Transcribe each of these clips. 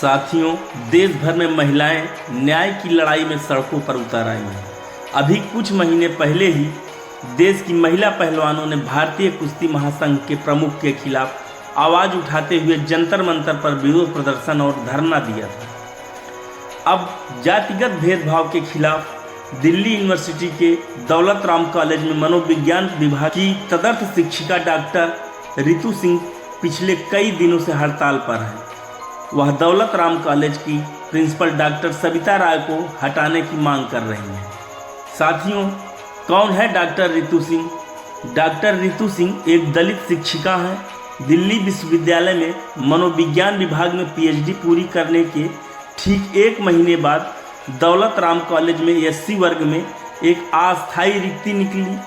साथियों, देश भर में महिलाएं न्याय की लड़ाई में सड़कों पर उतर आई हैं। अभी कुछ महीने पहले ही देश की महिला पहलवानों ने भारतीय कुश्ती महासंघ के प्रमुख के खिलाफ आवाज़ उठाते हुए जंतर मंतर पर विरोध प्रदर्शन और धरना दिया था। अब जातिगत भेदभाव के खिलाफ दिल्ली यूनिवर्सिटी के दौलत राम कॉलेज में मनोविज्ञान विभाग की तदर्थ शिक्षिका डॉक्टर रितु सिंह पिछले कई दिनों से हड़ताल पर है। वह दौलत राम कॉलेज की प्रिंसिपल डॉक्टर सविता राय को हटाने की मांग कर रही हैं। साथियों, कौन है डॉक्टर रितु सिंह? डॉक्टर रितु सिंह एक दलित शिक्षिका हैं। दिल्ली विश्वविद्यालय में मनोविज्ञान विभाग में पीएचडी पूरी करने के ठीक एक महीने बाद दौलत राम कॉलेज में एससी वर्ग में एक अस्थायी रिक्ति निकली,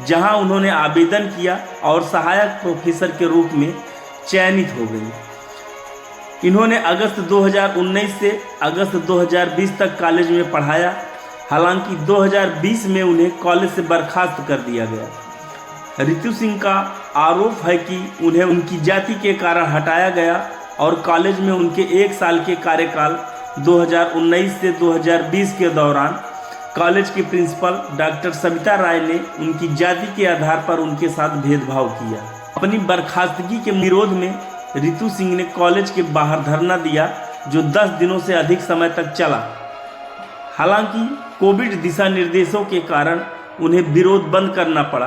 जहां उन्होंने आवेदन किया और सहायक प्रोफेसर के रूप में चयनित हो गई। इन्होंने अगस्त 2019 से अगस्त 2020 तक कॉलेज में पढ़ाया। हालांकि 2020 में उन्हें कॉलेज से बर्खास्त कर दिया गया। रितु सिंह का आरोप है कि उन्हें उनकी जाति के कारण हटाया गया और कॉलेज में उनके 1 साल के कार्यकाल 2019 से 2020 के दौरान कॉलेज के प्रिंसिपल डॉक्टर सविता राय ने उनकी जाति के आधार पर उनके साथ भेदभाव किया। अपनी बर्खास्तगी के विरोध में रितु सिंह ने कॉलेज के बाहर धरना दिया, जो 10 दिनों से अधिक समय तक चला। हालांकि कोविड दिशा निर्देशों के कारण उन्हें विरोध बंद करना पड़ा।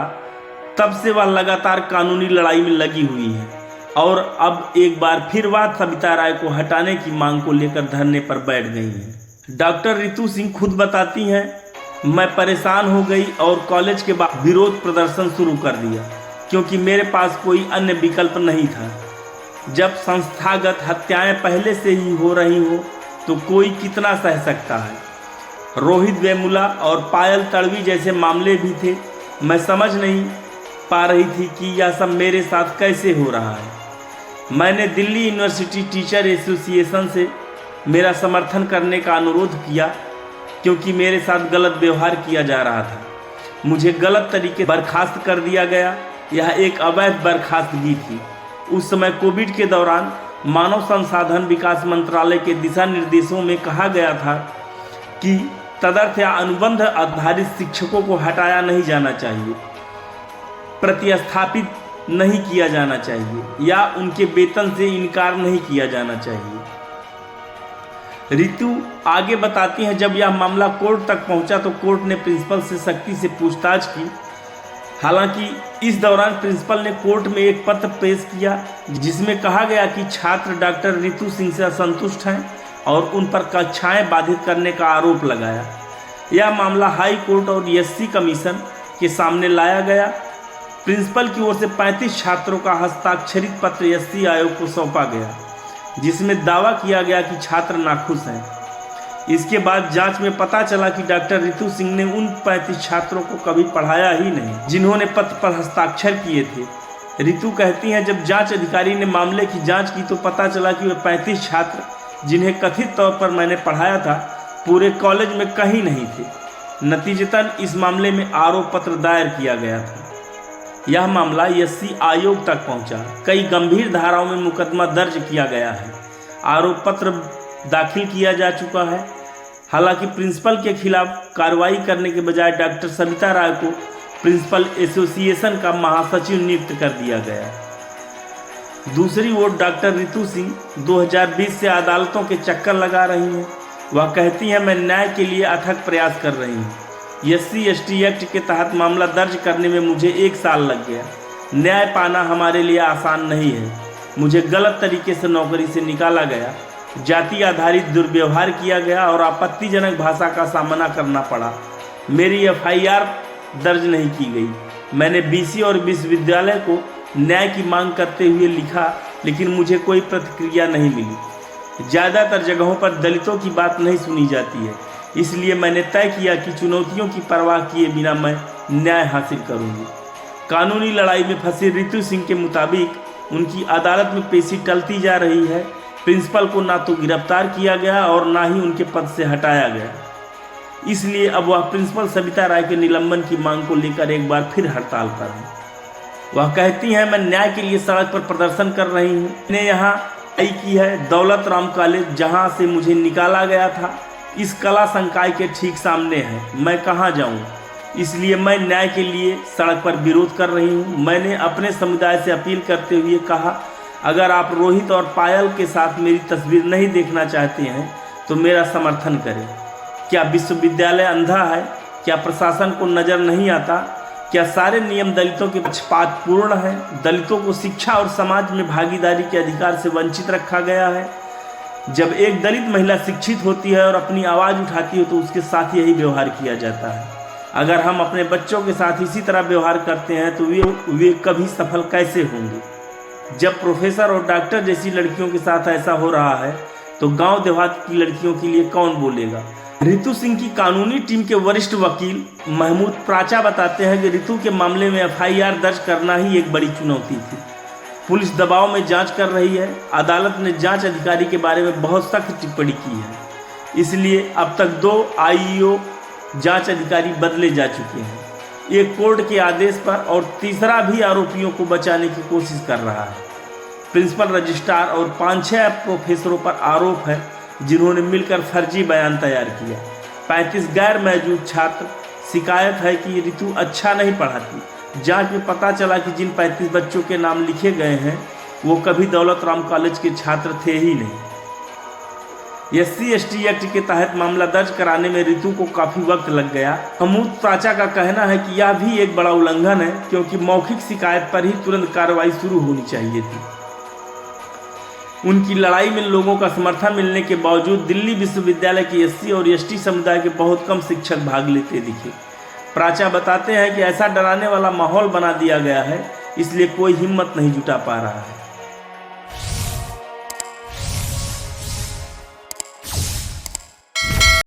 तब से वह लगातार कानूनी लड़ाई में लगी हुई है और अब एक बार फिर वह सविता राय को हटाने की मांग को लेकर धरने पर बैठ गई हैं। डॉक्टर रितु सिंह खुद बताती हैं, मैं परेशान हो गई और कॉलेज के बाद विरोध प्रदर्शन शुरू कर दिया, क्योंकि मेरे पास कोई अन्य विकल्प नहीं था। जब संस्थागत हत्याएं पहले से ही हो रही हो तो कोई कितना सह सकता है। रोहित वेमुला और पायल तड़वी जैसे मामले भी थे। मैं समझ नहीं पा रही थी कि यह सब मेरे साथ कैसे हो रहा है। मैंने दिल्ली यूनिवर्सिटी टीचर एसोसिएशन से मेरा समर्थन करने का अनुरोध किया, क्योंकि मेरे साथ गलत व्यवहार किया जा रहा था। मुझे गलत तरीके बर्खास्त कर दिया गया। यह एक अवैध बर्खास्तगी थी। उस समय कोविड के दौरान मानव संसाधन विकास मंत्रालय के दिशा निर्देशों में कहा गया था कि तदर्थ या अनुबंध आधारित शिक्षकों को हटाया नहीं जाना चाहिए, प्रतिस्थापित नहीं किया जाना चाहिए या उनके वेतन से इनकार नहीं किया जाना चाहिए। रितु आगे बताती हैं, जब यह मामला कोर्ट तक पहुंचा तो कोर्ट ने प्रिंसिपल से सख्ती से पूछताछ की। हालांकि इस दौरान प्रिंसिपल ने कोर्ट में एक पत्र पेश किया, जिसमें कहा गया कि छात्र डॉक्टर रितु सिंह से असंतुष्ट हैं और उन पर कक्षाएं बाधित करने का आरोप लगाया। यह मामला हाई कोर्ट और एससी कमीशन के सामने लाया गया। प्रिंसिपल की ओर से 35 छात्रों का हस्ताक्षरित पत्र एससी आयोग को सौंपा गया, जिसमें दावा किया गया कि छात्र नाखुश हैं। इसके बाद जांच में पता चला कि डॉक्टर रितु सिंह ने उन 35 छात्रों को कभी पढ़ाया ही नहीं, जिन्होंने पत्र पर हस्ताक्षर किए थे। रितु कहती हैं, जब जांच अधिकारी ने मामले की जांच की तो पता चला कि वे 35 छात्र, जिन्हें कथित तौर पर मैंने पढ़ाया था, पूरे कॉलेज में कहीं नहीं थे। नतीजतन इस मामले में आरोप पत्र दायर किया गया था। यह मामला एससी आयोग तक पहुंचा। कई गंभीर धाराओं में मुकदमा दर्ज किया गया है। आरोप पत्र दाखिल किया जा चुका है। हालांकि प्रिंसिपल के खिलाफ कार्रवाई करने के बजाय डॉक्टर सविता राय को प्रिंसिपल एसोसिएशन का महासचिव नियुक्त कर दिया गया। दूसरी ओर डॉक्टर रितु सिंह 2020 से अदालतों के चक्कर लगा रही हैं। वह कहती हैं, मैं न्याय के लिए अथक प्रयास कर रही हूँ। एससी एसटी एक्ट के तहत मामला दर्ज करने में मुझे 1 साल लग गया। न्याय पाना हमारे लिए आसान नहीं है। मुझे गलत तरीके से नौकरी से निकाला गया, जाति आधारित दुर्व्यवहार किया गया और आपत्तिजनक भाषा का सामना करना पड़ा। मेरी एफआईआर दर्ज नहीं की गई। मैंने बीसी और विश्वविद्यालय को न्याय की मांग करते हुए लिखा, लेकिन मुझे कोई प्रतिक्रिया नहीं मिली। ज़्यादातर जगहों पर दलितों की बात नहीं सुनी जाती है, इसलिए मैंने तय किया कि चुनौतियों की परवाह किए बिना मैं न्याय हासिल करूंगी। कानूनी लड़ाई में फंसी रितु सिंह के मुताबिक उनकी अदालत में पेशी टलती जा रही है। प्रिंसिपल को ना तो गिरफ्तार किया गया और ना ही उनके पद से हटाया गया। इसलिए अब वह प्रिंसिपल सविता राय के निलंबन की मांग को लेकर एक बार फिर हड़ताल पर है। वह कहती हैं, मैं न्याय के लिए सड़क पर प्रदर्शन कर रही हूँ। मैंने यहाँ की है दौलत राम कॉलेज, जहां से मुझे निकाला गया था, इस कला संकाय के ठीक सामने है। मैं कहां जाऊं? इसलिए मैं न्याय के लिए सड़क पर विरोध कर रही हूं। मैंने अपने समुदाय से अपील करते हुए कहा, अगर आप रोहित और पायल के साथ मेरी तस्वीर नहीं देखना चाहते हैं तो मेरा समर्थन करें। क्या विश्वविद्यालय अंधा है? क्या प्रशासन को नज़र नहीं आता? क्या सारे नियम दलितों के पक्षपातपूर्ण हैं? दलितों को शिक्षा और समाज में भागीदारी के अधिकार से वंचित रखा गया है। जब एक दलित महिला शिक्षित होती है और अपनी आवाज़ उठाती है तो उसके साथ यही व्यवहार किया जाता है। अगर हम अपने बच्चों के साथ इसी तरह व्यवहार करते हैं तो वे कभी सफल कैसे होंगे? जब प्रोफेसर और डॉक्टर जैसी लड़कियों के साथ ऐसा हो रहा है तो गांव देहात की लड़कियों के लिए कौन बोलेगा? रितु सिंह की कानूनी टीम के वरिष्ठ वकील महमूद प्राचा बताते हैं कि रितु के मामले में एफआईआर दर्ज करना ही एक बड़ी चुनौती थी। पुलिस दबाव में जांच कर रही है। अदालत ने जांच अधिकारी के बारे में बहुत सख्त टिप्पणी की है, इसलिए अब तक 2 आईईओ जांच अधिकारी बदले जा चुके हैं। एक कोर्ट के आदेश पर और तीसरा भी आरोपियों को बचाने की कोशिश कर रहा है। प्रिंसिपल रजिस्ट्रार और 5-6 प्रोफेसरों पर आरोप है जिन्होंने मिलकर फर्जी बयान तैयार किया। 35 गैर मौजूद छात्र। शिकायत है कि रितु अच्छा नहीं पढ़ाती। जांच में पता चला कि जिन 35 बच्चों के नाम लिखे गए हैं वो कभी दौलत राम कॉलेज के छात्र थे ही नहीं। SC/ST एक्ट के तहत मामला दर्ज कराने में रितु को काफ़ी वक्त लग गया। महमूद प्राचा का कहना है कि यह भी एक बड़ा उल्लंघन है, क्योंकि मौखिक शिकायत पर ही तुरंत कार्रवाई शुरू होनी चाहिए थी। उनकी लड़ाई में लोगों का समर्थन मिलने के बावजूद दिल्ली विश्वविद्यालय के SC और ST समुदाय के बहुत कम शिक्षक भाग लेते दिखे। प्राचा बताते हैं कि ऐसा डराने वाला माहौल बना दिया गया है, इसलिए कोई हिम्मत नहीं जुटा पा रहा है।